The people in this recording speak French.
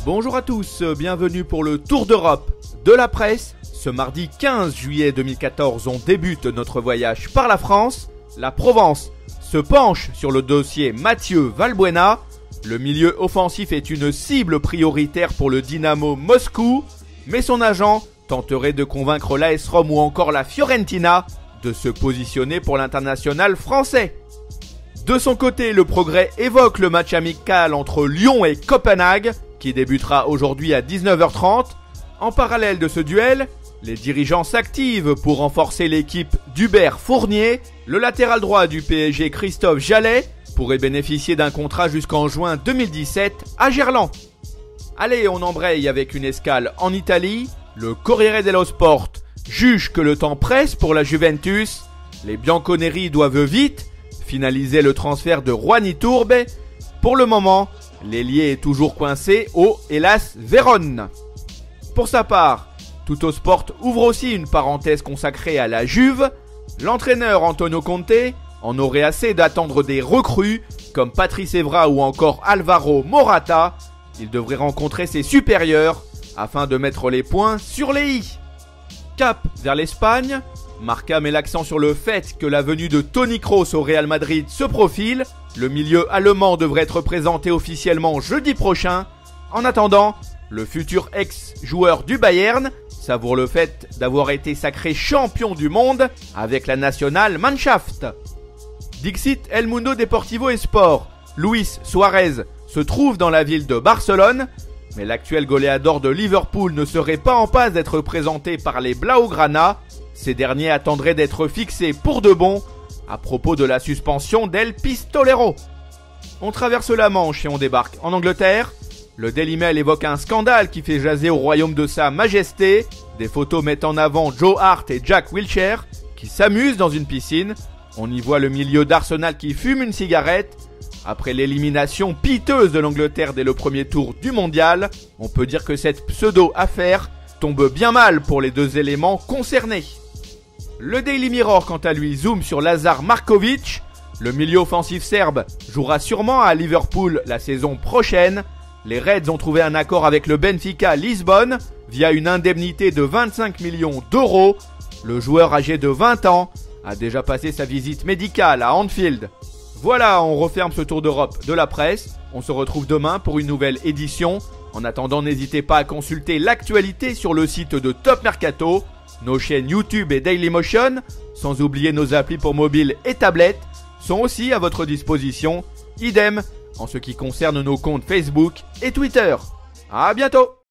Bonjour à tous, bienvenue pour le Tour d'Europe de la presse. Ce mardi 15 juillet 2014, on débute notre voyage par la France. La Provence se penche sur le dossier Mathieu Valbuena. Le milieu offensif est une cible prioritaire pour le Dynamo Moscou, mais son agent tenterait de convaincre l'AS Rome ou encore la Fiorentina de se positionner pour l'international français. De son côté, le Progrès évoque le match amical entre Lyon et Copenhague, qui débutera aujourd'hui à 19h30. En parallèle de ce duel, les dirigeants s'activent pour renforcer l'équipe d'Hubert Fournier. Le latéral droit du PSG, Christophe Jallet, pourrait bénéficier d'un contrat jusqu'en juin 2017 à Gerland. Allez, on embraye avec une escale en Italie. Le Corriere dello Sport juge que le temps presse pour la Juventus. Les Bianconeri doivent vite finaliser le transfert de Juan Iturbe. Pour le moment, l'ailier est toujours coincé au Hellas Vérone. Pour sa part, Tuttosport ouvre aussi une parenthèse consacrée à la Juve. L'entraîneur Antonio Conte en aurait assez d'attendre des recrues comme Patrice Evra ou encore Alvaro Morata. Il devrait rencontrer ses supérieurs afin de mettre les points sur les i. Cap vers l'Espagne. Marca met l'accent sur le fait que la venue de Toni Kroos au Real Madrid se profile. Le milieu allemand devrait être présenté officiellement jeudi prochain. En attendant, le futur ex-joueur du Bayern savoure le fait d'avoir été sacré champion du monde avec la nationale Mannschaft. Dixit El Mundo Deportivo et Sport. Luis Suarez se trouve dans la ville de Barcelone, mais l'actuel goleador de Liverpool ne serait pas en passe d'être présenté par les Blaugrana. Ces derniers attendraient d'être fixés pour de bon à propos de la suspension d'El Pistolero. On traverse la Manche et on débarque en Angleterre. Le Daily Mail évoque un scandale qui fait jaser au royaume de sa majesté. Des photos mettent en avant Joe Hart et Jack Wilshere qui s'amusent dans une piscine. On y voit le milieu d'Arsenal qui fume une cigarette. Après l'élimination piteuse de l'Angleterre dès le premier tour du mondial, on peut dire que cette pseudo-affaire tombe bien mal pour les deux éléments concernés. Le Daily Mirror, quant à lui, zoome sur Lazar Markovic. Le milieu offensif serbe jouera sûrement à Liverpool la saison prochaine. Les Reds ont trouvé un accord avec le Benfica Lisbonne via une indemnité de 25 millions d'euros. Le joueur âgé de 20 ans a déjà passé sa visite médicale à Anfield. Voilà, on referme ce tour d'Europe de la presse. On se retrouve demain pour une nouvelle édition. En attendant, n'hésitez pas à consulter l'actualité sur le site de Top Mercato, nos chaînes YouTube et Dailymotion, sans oublier nos applis pour mobile et tablette, sont aussi à votre disposition. Idem en ce qui concerne nos comptes Facebook et Twitter. À bientôt!